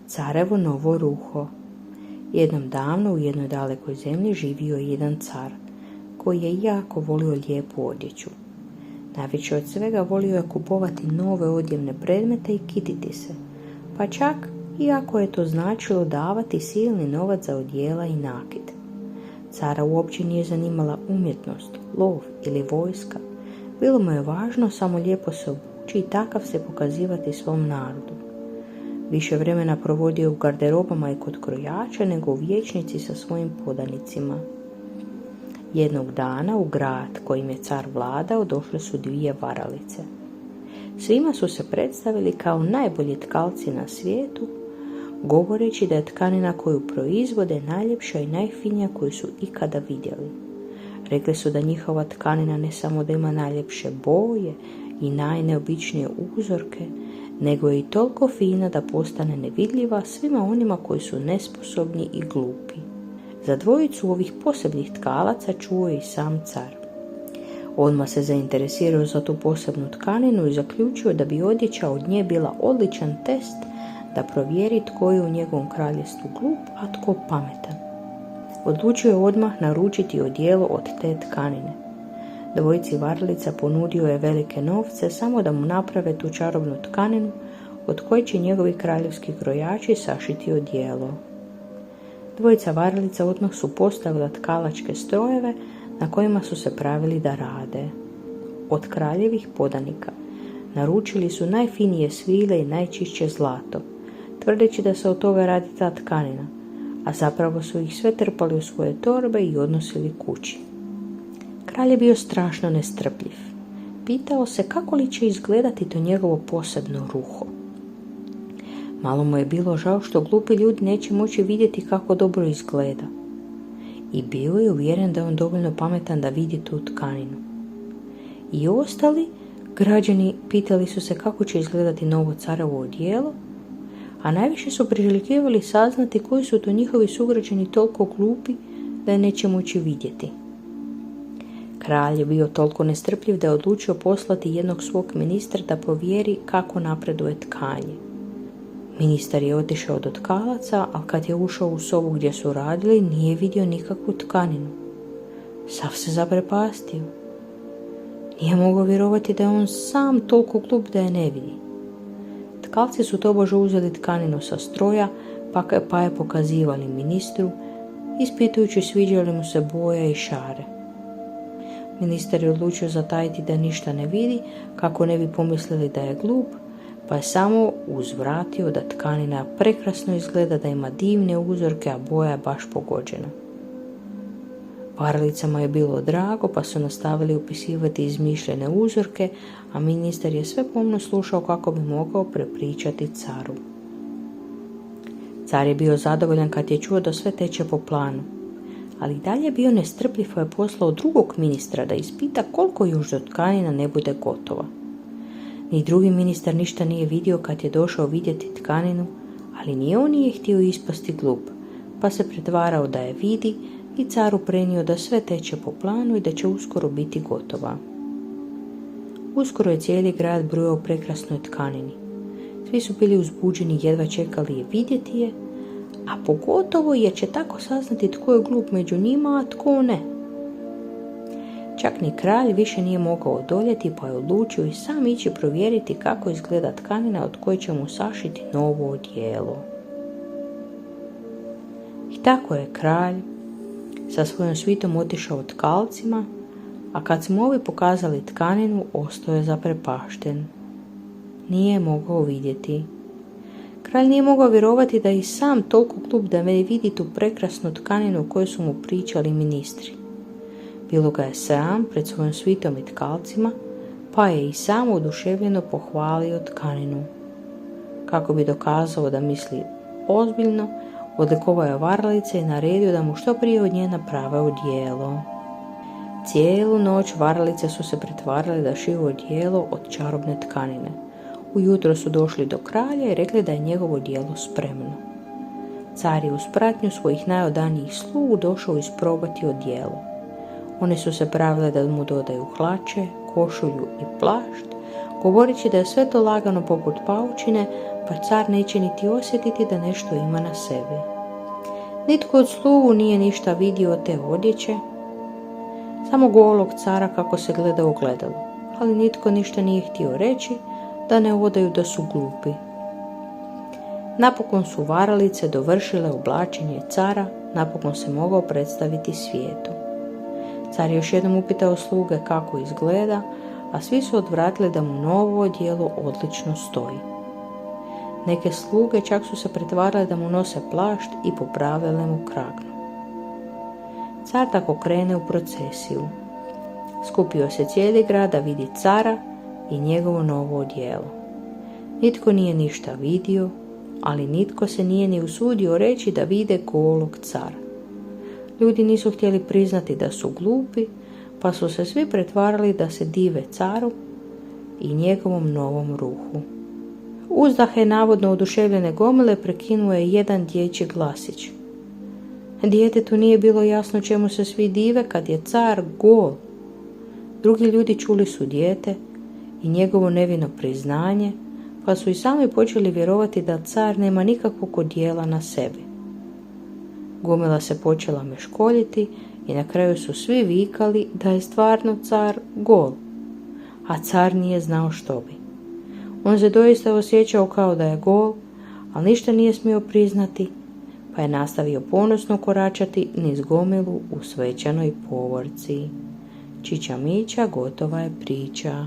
Carevo novo ruho. Jednom davno u jednoj dalekoj zemlji živio je jedan car koji je jako volio lijepu odjeću. Najviše od svega volio je kupovati nove odjevne predmete i kititi se, pa čak iako je to značilo davati silni novac za odjela i nakit. Cara uopće nije zanimala umjetnost, lov ili vojska. Bilo mu je važno samo lijepo se obući i takav se pokazivati svom narodu. Više vremena provodio u garderobama i kod krojača nego u vijećnici sa svojim podanicima. Jednog dana u grad kojim je car vladao došle su dvije varalice. Svima su se predstavili kao najbolji tkalci na svijetu, govoreći da je tkanina koju proizvode najljepša i najfinija koju su ikada vidjeli. Rekli su da njihova tkanina ne samo da ima najljepše boje i najneobičnije uzorke, nego je i toliko fina da postane nevidljiva svima onima koji su nesposobni i glupi. Za dvojicu ovih posebnih tkalaca čuo je i sam car. Odmah se zainteresirao za tu posebnu tkaninu i zaključio da bi odjeća od nje bila odličan test da provjeri tko je u njegovom kraljevstvu glup, a tko pametan. Odlučio je odmah naručiti odijelo od te tkanine. Dvojici varalica ponudio je velike novce samo da mu naprave tu čarobnu tkaninu od koje će njegovi kraljevski krojači sašiti odijelo. Dvojica varalica odmah su postavila tkalačke strojeve na kojima su se pravili da rade. Od kraljevih podanika naručili su najfinije svile i najčišće zlato, tvrdeći da se od toga radi ta tkanina, a zapravo su ih sve trpali u svoje torbe i odnosili kući. Kralj je bio strašno nestrpljiv. Pitao se kako li će izgledati to njegovo posebno ruho. Malo mu je bilo žao što glupi ljudi neće moći vidjeti kako dobro izgleda. I bio je uvjeren da je on dovoljno pametan da vidi tu tkaninu. I ostali građani pitali su se kako će izgledati novo carevo odijelo, a najviše su priželjkivali saznati koji su to njihovi sugrađani toliko glupi da je neće moći vidjeti. Kralj je bio toliko nestrpljiv da je odlučio poslati jednog svog ministra da provjeri kako napreduje tkanje. Ministar je otišao do tkalaca, a kad je ušao u sobu gdje su radili, nije vidio nikakvu tkaninu. Sav se zaprepastio. Nije mogao vjerovati da je on sam toliko glup da je ne vidi. Tkalci su tobože uzeli tkaninu sa stroja, pa je pokazivali ministru, ispitujući sviđa li mu se boja i šare. Ministar je odlučio zatajiti da ništa ne vidi, kako ne bi pomislili da je glup, pa je samo uzvratio da tkanina prekrasno izgleda, da ima divne uzorke, a boja je baš pogođena. Varalicama je bilo drago, pa su nastavili upisivati izmišljene uzorke, a ministar je sve pomno slušao kako bi mogao prepričati caru. Car je bio zadovoljan kad je čuo da sve teče po planu, ali i dalje je bio nestrpljiv, pa je poslao drugog ministra da ispita koliko još do tkanina ne bude gotova. Ni drugi ministar ništa nije vidio kad je došao vidjeti tkaninu, ali ni on nije htio ispasti glup, pa se pretvarao da je vidi i caru prenio da sve teče po planu i da će uskoro biti gotova. Uskoro je cijeli grad brujao o prekrasnoj tkanini. Svi su bili uzbuđeni, jedva čekali je vidjeti je, a pogotovo jer će tako saznati tko je glup među njima, a tko ne. Čak ni kralj više nije mogao odoljeti, pa je odlučio i sam ići provjeriti kako izgleda tkanina od koje će mu sašiti novo odijelo. I tako je kralj sa svojom svitom otišao tkalcima, a kad su mu ovi pokazali tkaninu, ostao je zaprepašten. Nije mogao vidjeti. Kralj nije mogao vjerovati da je i sam toliko glup da ne vidi tu prekrasnu tkaninu o kojoj su mu pričali ministri. Bilo ga je sram pred svojom svitom i tkalcima, pa je i sam oduševljeno pohvalio tkaninu. Kako bi dokazao da misli ozbiljno, odlikovao je varalice i naredio da mu što prije od nje naprave odijelo. Cijelu noć varalice su se pretvarale da šiju odijelo od čarobne tkanine. Ujutro su došli do kralja i rekli da je njegovo odijelo spremno. Car je uz pratnju svojih najodanijih slugu došao isprobati odijelo. One su se pravile da mu dodaju hlače, košulju i plašt, govoreći da je sve to lagano poput paučine, pa car neće niti osjetiti da nešto ima na sebi. Nitko od slugu nije ništa vidio od te odjeće, samo golog cara kako se gleda u ogledalu, ali nitko ništa nije htio reći da ne odaju da su glupi. Napokon su varalice dovršile oblačenje cara, napokon se mogao predstaviti svijetu. Car je još jednom upitao sluge kako izgleda, a svi su odvratili da mu novo odijelo odlično stoji. Neke sluge čak su se pretvarale da mu nose plašt i popravile mu kragnu. Car tako krene u procesiju. Skupio se cijeli grad da vidi cara i njegovo novo odijelo. Nitko nije ništa vidio, ali nitko se nije ni usudio reći da vide golog cara. Ljudi nisu htjeli priznati da su glupi, pa su se svi pretvarali da se dive caru i njegovom novom ruhu. Uzdahe navodno oduševljene gomile prekinuo je jedan dječji glasić. Djetetu nije bilo jasno čemu se svi dive kad je car gol. Drugi ljudi čuli su dijete i njegovo nevino priznanje, pa su i sami počeli vjerovati da car nema nikakvog odijela na sebi. Gomila se počela meškoljiti i na kraju su svi vikali da je stvarno car gol, a car nije znao što bi. On se doista osjećao kao da je gol, ali ništa nije smio priznati, pa je nastavio ponosno koračati niz gomilu u svečanoj povorci. Čiča miča, gotova je priča.